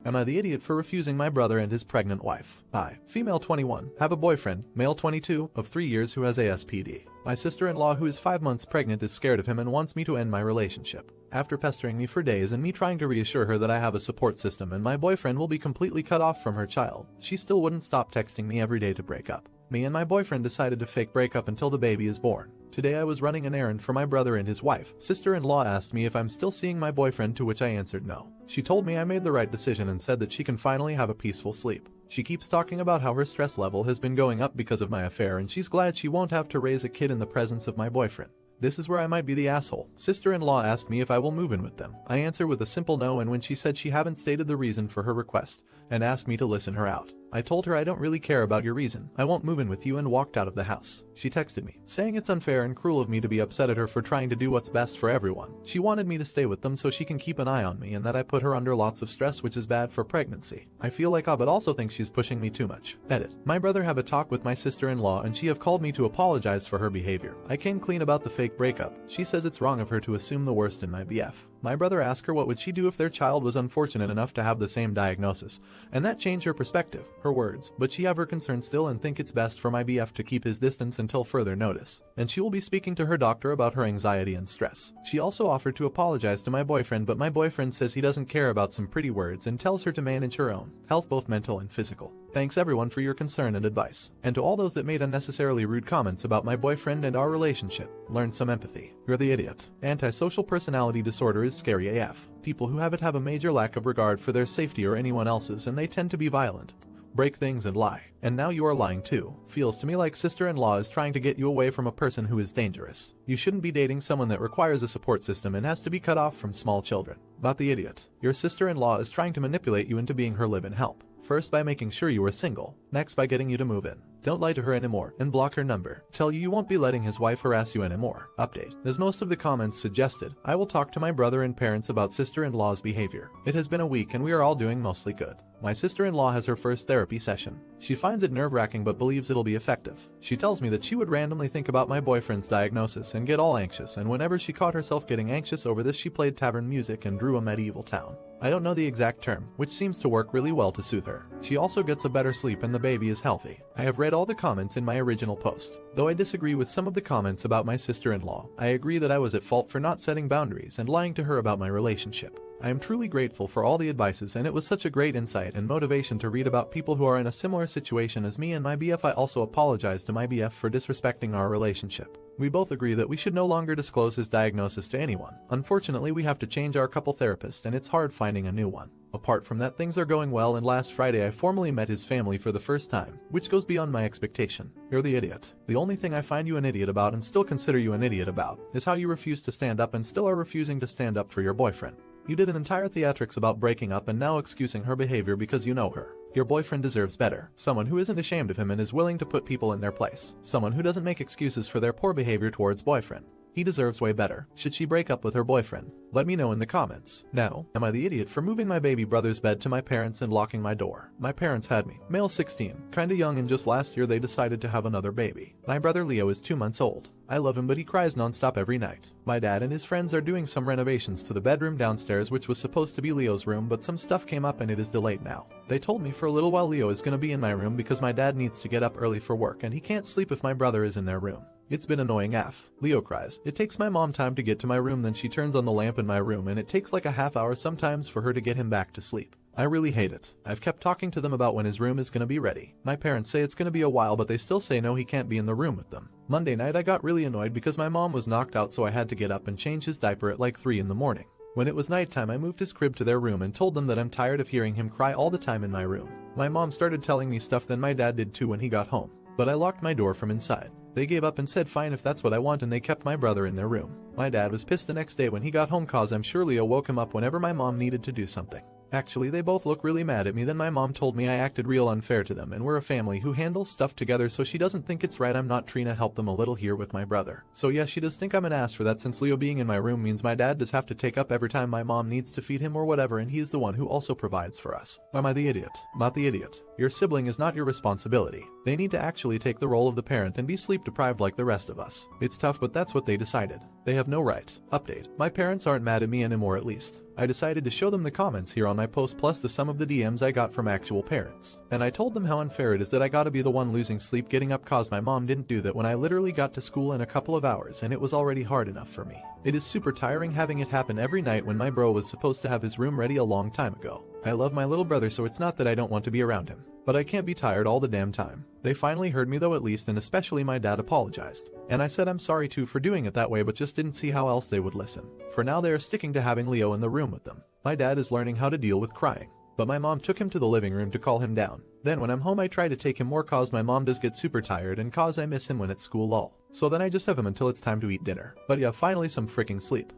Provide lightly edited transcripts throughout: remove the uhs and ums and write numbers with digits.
Am I the idiot for refusing my brother and his pregnant wife? I, female 21, have a boyfriend, male 22, of 3 years who has ASPD. My sister-in-law who is 5 months pregnant is scared of him and wants me to end my relationship. After pestering me for days and me trying to reassure her that I have a support system and my boyfriend will be completely cut off from her child, she still wouldn't stop texting me every day to break up. Me and my boyfriend decided to fake break up until the baby is born. Today I was running an errand for my brother and his wife. Sister-in-law asked me if I'm still seeing my boyfriend, to which I answered no. She told me I made the right decision and said that she can finally have a peaceful sleep. She keeps talking about how her stress level has been going up because of my affair and she's glad she won't have to raise a kid in the presence of my boyfriend. This is where I might be the asshole. Sister-in-law asked me if I will move in with them. I answer with a simple no, and when she said she haven't stated the reason for her request and asked me to listen her out. I told her I don't really care about your reason, I won't move in with you, and walked out of the house. She texted me, saying it's unfair and cruel of me to be upset at her for trying to do what's best for everyone. She wanted me to stay with them so she can keep an eye on me and that I put her under lots of stress, which is bad for pregnancy. I feel like but also think she's pushing me too much. Edit. My brother have a talk with my sister-in-law and she have called me to apologize for her behavior. I came clean about the fake breakup. She says it's wrong of her to assume the worst in my BF. My brother asked her what would she do if their child was unfortunate enough to have the same diagnosis, and that changed her perspective, her words, but she have her concerns still and think it's best for my BF to keep his distance until further notice, and she will be speaking to her doctor about her anxiety and stress. She also offered to apologize to my boyfriend, but my boyfriend says he doesn't care about some pretty words and tells her to manage her own health, both mental and physical. Thanks everyone for your concern and advice, and to all those that made unnecessarily rude comments about my boyfriend and our relationship, learn some empathy. You're the idiot. Antisocial personality disorder is scary AF. People who have it have a major lack of regard for their safety or anyone else's, and they tend to be violent, break things and lie. And now you are lying too. Feels to me like sister-in-law is trying to get you away from a person who is dangerous. You shouldn't be dating someone that requires a support system and has to be cut off from small children. Not the idiot. Your sister-in-law is trying to manipulate you into being her live-in help. First by making sure you are single, next by getting you to move in. Don't lie to her anymore and block her number. Tell you won't be letting his wife harass you anymore. Update. As most of the comments suggested, I will talk to my brother and parents about sister-in-law's behavior. It has been a week and we are all doing mostly good. My sister-in-law has her first therapy session. She finds it nerve-wracking but believes it'll be effective. She tells me that she would randomly think about my boyfriend's diagnosis and get all anxious, and whenever she caught herself getting anxious over this, she played tavern music and drew a medieval town. I don't know the exact term, which seems to work really well to soothe her. She also gets a better sleep and the baby is healthy. I have read all the comments in my original post. Though I disagree with some of the comments about my sister-in-law, I agree that I was at fault for not setting boundaries and lying to her about my relationship. I am truly grateful for all the advices, and it was such a great insight and motivation to read about people who are in a similar situation as me and my BF. I also apologize to my BF for disrespecting our relationship. We both agree that we should no longer disclose his diagnosis to anyone. Unfortunately, we have to change our couple therapist and it's hard finding a new one. Apart from that, things are going well, and last Friday I formally met his family for the first time, which goes beyond my expectation. You're the idiot. The only thing I find you an idiot about and still consider you an idiot about is how you refuse to stand up and still are refusing to stand up for your boyfriend. You did an entire theatrics about breaking up and now excusing her behavior because you know her. Your boyfriend deserves better. Someone who isn't ashamed of him and is willing to put people in their place. Someone who doesn't make excuses for their poor behavior towards boyfriend. He deserves way better. Should she break up with her boyfriend? Let me know in the comments. Now, am I the idiot for moving my baby brother's bed to my parents and locking my door? My parents had me, male 16, kinda young, and just last year they decided to have another baby. My brother Leo is 2 months old. I love him, but he cries nonstop every night. My dad and his friends are doing some renovations to the bedroom downstairs, which was supposed to be Leo's room, but some stuff came up and it is delayed now. They told me for a little while Leo is gonna be in my room because my dad needs to get up early for work and he can't sleep if my brother is in their room. It's been annoying AF. Leo cries. It takes my mom time to get to my room, then she turns on the lamp in my room and it takes like a half hour sometimes for her to get him back to sleep. I really hate it. I've kept talking to them about when his room is gonna be ready. My parents say it's gonna be a while, but they still say no, he can't be in the room with them. Monday night I got really annoyed because my mom was knocked out, so I had to get up and change his diaper at like 3 in the morning. When it was nighttime, I moved his crib to their room and told them that I'm tired of hearing him cry all the time in my room. My mom started telling me stuff, then my dad did too when he got home. But I locked my door from inside. They gave up and said fine if that's what I want, and they kept my brother in their room. My dad was pissed the next day when he got home cause I'm sure Leo woke him up whenever my mom needed to do something. Actually, they both look really mad at me. Then my mom told me I acted real unfair to them and we're a family who handles stuff together, so she doesn't think it's right I'm not trying to help them a little here with my brother. So yeah, she does think I'm an ass for that, since Leo being in my room means my dad does have to take up every time my mom needs to feed him or whatever, and he is the one who also provides for us. Am I the idiot? Not the idiot. Your sibling is not your responsibility. They need to actually take the role of the parent and be sleep deprived like the rest of us. It's tough, but that's what they decided. They have no right. Update. My parents aren't mad at me anymore, at least. I decided to show them the comments here on my post plus the sum of the DMs I got from actual parents. And I told them how unfair it is that I gotta be the one losing sleep getting up cause my mom didn't do that when I literally got to school in a couple of hours and it was already hard enough for me. It is super tiring having it happen every night when my bro was supposed to have his room ready a long time ago. I love my little brother, so it's not that I don't want to be around him, but I can't be tired all the damn time. They finally heard me though, at least, and especially my dad apologized. And I said I'm sorry too for doing it that way, but just didn't see how else they would listen. For now they are sticking to having Leo in the room with them. My dad is learning how to deal with crying, but my mom took him to the living room to calm him down. Then when I'm home I try to take him more cause my mom does get super tired and cause I miss him when at school lol. So then I just have him until it's time to eat dinner. But yeah, finally some freaking sleep.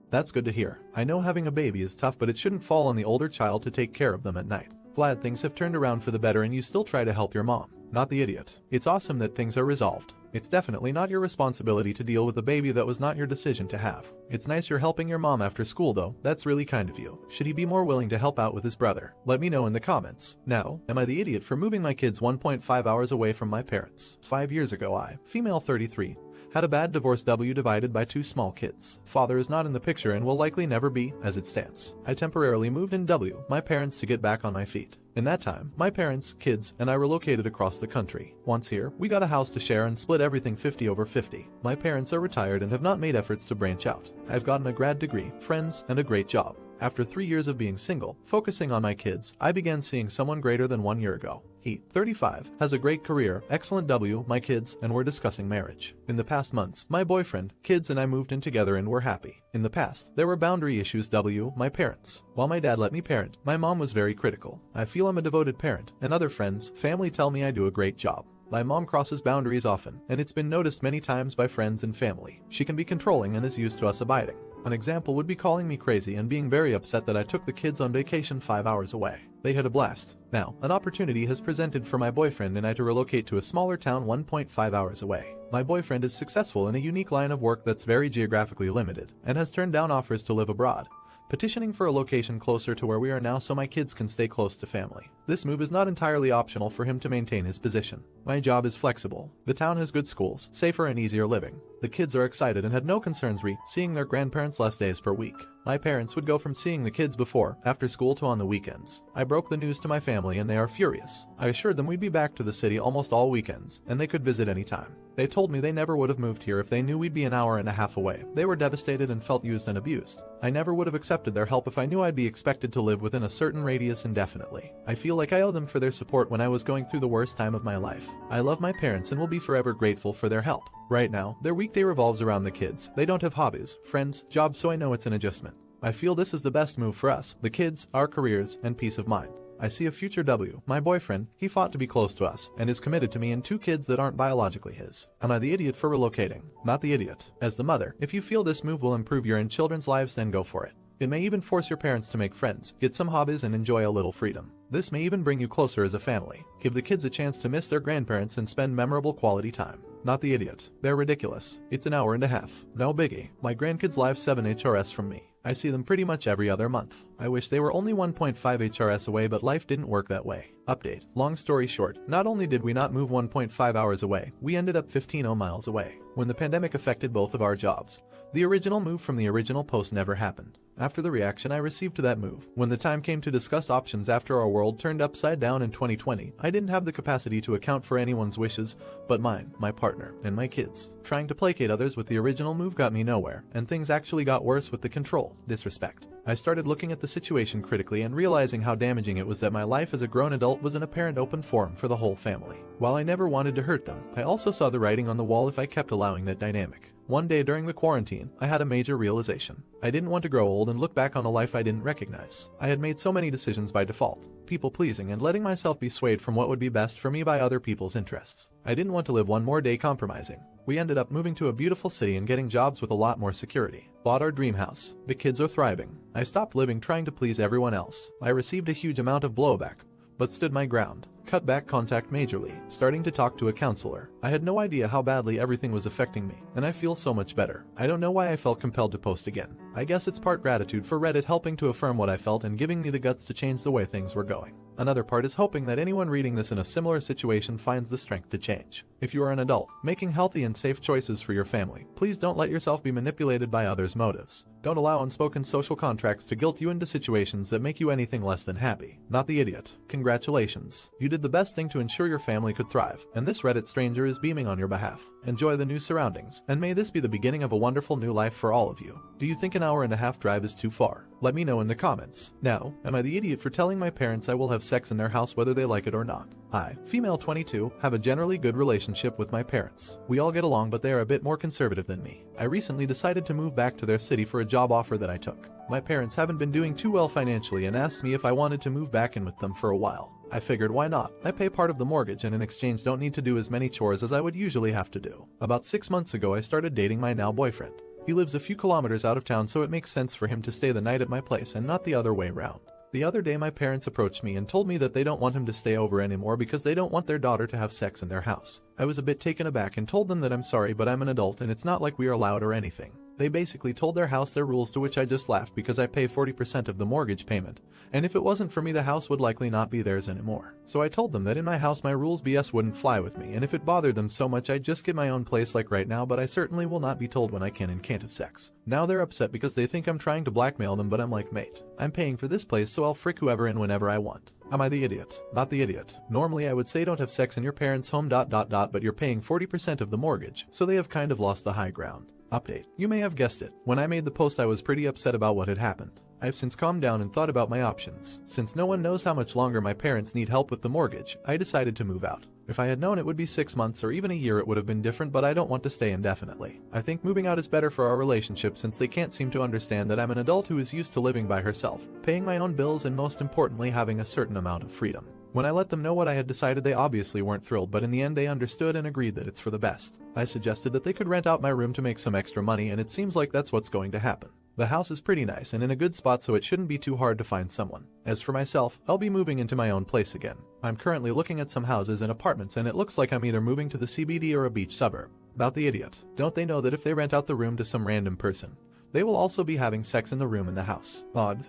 That's good to hear. I know having a baby is tough, but it shouldn't fall on the older child to take care of them at night. Glad things have turned around for the better and you still try to help your mom. Not the idiot. It's awesome that things are resolved. It's definitely not your responsibility to deal with a baby that was not your decision to have. It's nice you're helping your mom after school though, that's really kind of you. Should he be more willing to help out with his brother? Let me know in the comments. Now, am I the idiot for moving my kids 1.5 hours away from my parents? 5 years ago I, female 33, had a bad divorce divided by 2 small kids. Father is not in the picture and will likely never be, as it stands. I temporarily moved in my parents to get back on my feet. In that time, my parents, kids, and I relocated across the country. Once here, we got a house to share and split everything 50/50. My parents are retired and have not made efforts to branch out. I've gotten a grad degree, friends, and a great job. After 3 years of being single, focusing on my kids, I began seeing someone greater than 1 year ago. He, 35, has a great career, excellent my kids, and we're discussing marriage. In the past months, my boyfriend, kids, and I moved in together and we're happy. In the past, there were boundary issues my parents. While my dad let me parent, my mom was very critical. I feel I'm a devoted parent, and other friends, family tell me I do a great job. My mom crosses boundaries often, and it's been noticed many times by friends and family. She can be controlling and is used to us abiding. An example would be calling me crazy and being very upset that I took the kids on vacation 5 hours away. They had a blast. Now, an opportunity has presented for my boyfriend and I to relocate to a smaller town 1.5 hours away. My boyfriend is successful in a unique line of work that's very geographically limited, and has turned down offers to live abroad, petitioning for a location closer to where we are now so my kids can stay close to family. This move is not entirely optional for him to maintain his position. My job is flexible. The town has good schools, safer and easier living. The kids are excited and had no concerns seeing their grandparents less days per week. My parents would go from seeing the kids after school to on the weekends. I broke the news to my family and they are furious. I assured them we'd be back to the city almost all weekends and they could visit anytime. They told me they never would have moved here if they knew we'd be an hour and a half away. They were devastated and felt used and abused. I never would have accepted their help if I knew I'd be expected to live within a certain radius indefinitely. I feel like I owe them for their support when I was going through the worst time of my life. I love my parents and will be forever grateful for their help. Right now, their weekday revolves around the kids. They don't have hobbies, friends, jobs, so I know it's an adjustment. I feel this is the best move for us, the kids, our careers, and peace of mind. I see a future my boyfriend, he fought to be close to us, and is committed to me and 2 kids that aren't biologically his. Am I the idiot for relocating? Not the idiot. As the mother, if you feel this move will improve your and children's lives, then go for it. It may even force your parents to make friends, get some hobbies, and enjoy a little freedom. This may even bring you closer as a family. Give the kids a chance to miss their grandparents and spend memorable quality time. Not the idiot. They're ridiculous. It's an hour and a half. No biggie. My grandkids live 7 HRS from me. I see them pretty much every other month. I wish they were only 1.5 HRS away, but life didn't work that way. Update. Long story short, not only did we not move 1.5 hours away, we ended up 15 miles away. When the pandemic affected both of our jobs, the original move from the original post never happened. After the reaction I received to that move, when the time came to discuss options after our world turned upside down in 2020, I didn't have the capacity to account for anyone's wishes but mine, my partner, and my kids. Trying to placate others with the original move got me nowhere, and things actually got worse with the control, disrespect. I started looking at the situation critically and realizing how damaging it was that my life as a grown adult was an apparent open forum for the whole family. While I never wanted to hurt them, I also saw the writing on the wall if I kept allowing that dynamic. One day during the quarantine, I had a major realization. I didn't want to grow old and look back on a life I didn't recognize. I had made so many decisions by default, people-pleasing and letting myself be swayed from what would be best for me by other people's interests. I didn't want to live one more day compromising. We ended up moving to a beautiful city and getting jobs with a lot more security. Bought our dream house. The kids are thriving. I stopped living trying to please everyone else. I received a huge amount of blowback, but stood my ground. cut back contact majorly, starting to talk to a counselor. I had no idea how badly everything was affecting me, and I feel so much better. I don't know why I felt compelled to post again. I guess it's part gratitude for Reddit helping to affirm what I felt and giving me the guts to change the way things were going. Another part is hoping that anyone reading this in a similar situation finds the strength to change. If you are an adult, making healthy and safe choices for your family, please don't let yourself be manipulated by others' motives. Don't allow unspoken social contracts to guilt you into situations that make you anything less than happy. Not the idiot. Congratulations. You did the best thing to ensure your family could thrive, and this Reddit stranger is beaming on your behalf. Enjoy the new surroundings, and may this be the beginning of a wonderful new life for all of you. Do you think an hour-and-a-half drive is too far? Let me know in the comments. Now, am I the idiot for telling my parents I will have sex in their house whether they like it or not? I, female 22, have a generally good relationship with my parents. We all get along, but they are a bit more conservative than me. I recently decided to move back to their city for a job offer that I took. My parents haven't been doing too well financially and asked me if I wanted to move back in with them for a while. I figured why not? I pay part of the mortgage and in exchange don't need to do as many chores as I would usually have to do. About 6 months ago I started dating my now boyfriend. He lives a few kilometers out of town, so it makes sense for him to stay the night at my place and not the other way around. The other day my parents approached me and told me that they don't want him to stay over anymore because they don't want their daughter to have sex in their house. I was a bit taken aback and told them that I'm sorry, but I'm an adult and it's not like we are allowed or anything. They basically told their house their rules, to which I just laughed because I pay 40% of the mortgage payment, and if it wasn't for me the house would likely not be theirs anymore. So I told them that in my house my rules BS wouldn't fly with me, and if it bothered them so much I'd just get my own place like right now, but I certainly will not be told when I can and can't have sex. Now they're upset because they think I'm trying to blackmail them, but I'm like, mate, I'm paying for this place so I'll frick whoever and whenever I want. Am I the idiot? Not the idiot. Normally I would say don't have sex in your parents' home ... but you're paying 40% of the mortgage, so they have kind of lost the high ground. Update. You may have guessed it. When I made the post I was pretty upset about what had happened. I've since calmed down and thought about my options. Since no one knows how much longer my parents need help with the mortgage, I decided to move out. If I had known it would be 6 months or even a year it would have been different, but I don't want to stay indefinitely. I think moving out is better for our relationship since they can't seem to understand that I'm an adult who is used to living by herself, paying my own bills and most importantly having a certain amount of freedom. When I let them know what I had decided they obviously weren't thrilled, but in the end they understood and agreed that it's for the best. I suggested that they could rent out my room to make some extra money, and it seems like that's what's going to happen. The house is pretty nice and in a good spot, so it shouldn't be too hard to find someone. As for myself, I'll be moving into my own place again. I'm currently looking at some houses and apartments and it looks like I'm either moving to the CBD or a beach suburb. About the idiot. Don't they know that if they rent out the room to some random person, they will also be having sex in the room in the house? Odd.